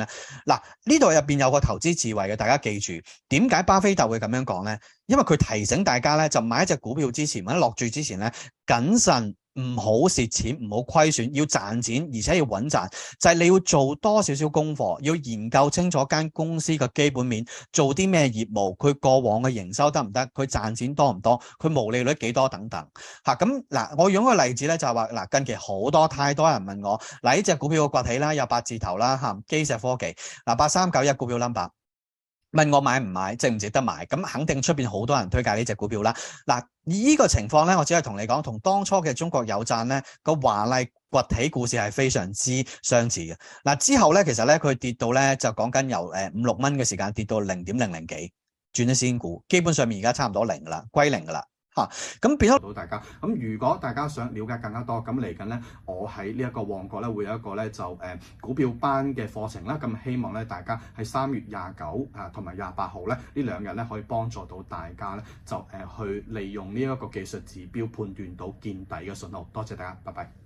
咧？嗱，呢度入邊有個投資智慧嘅，大家記住點解巴菲特會咁樣講咧？因為佢提醒大家咧，就買一隻股票之前或者落注之前咧，謹慎。唔好蝕錢，唔好虧損，要賺錢，而且要穩賺。就係你要做多少少功課，要研究清楚間公司嘅基本面，做啲咩業務，佢過往嘅營收得唔得，佢賺錢多唔多，佢毛利率幾多等等。咁嗱，我用一個例子咧，就係話嗱，近期太多人問我嗱，呢隻股票嘅崛起啦，有8字頭啦嚇，基石科技嗱8391股票 number。問我買唔買，值唔值得買？咁肯定出邊好多人推介呢隻股票啦。嗱，呢個情況咧，我只係同你講，同當初嘅中國有贊咧個華麗崛起故事係非常之相似嘅。嗱，之後咧，其實咧佢跌到咧就講緊由5-6蚊嘅時間跌到0.00幾，轉咗仙股，基本上面而家差唔多零噶啦，歸零噶啦。咁變咗到大家。咁如果大家想了解更加多，咁嚟緊咧，我喺呢一個旺角咧會有一個咧就股票班嘅課程啦。咁希望咧大家喺3月29同埋28號咧呢兩日咧可以幫助到大家咧就去利用呢一個技術指標判斷到見底嘅信號。多謝大家，拜拜。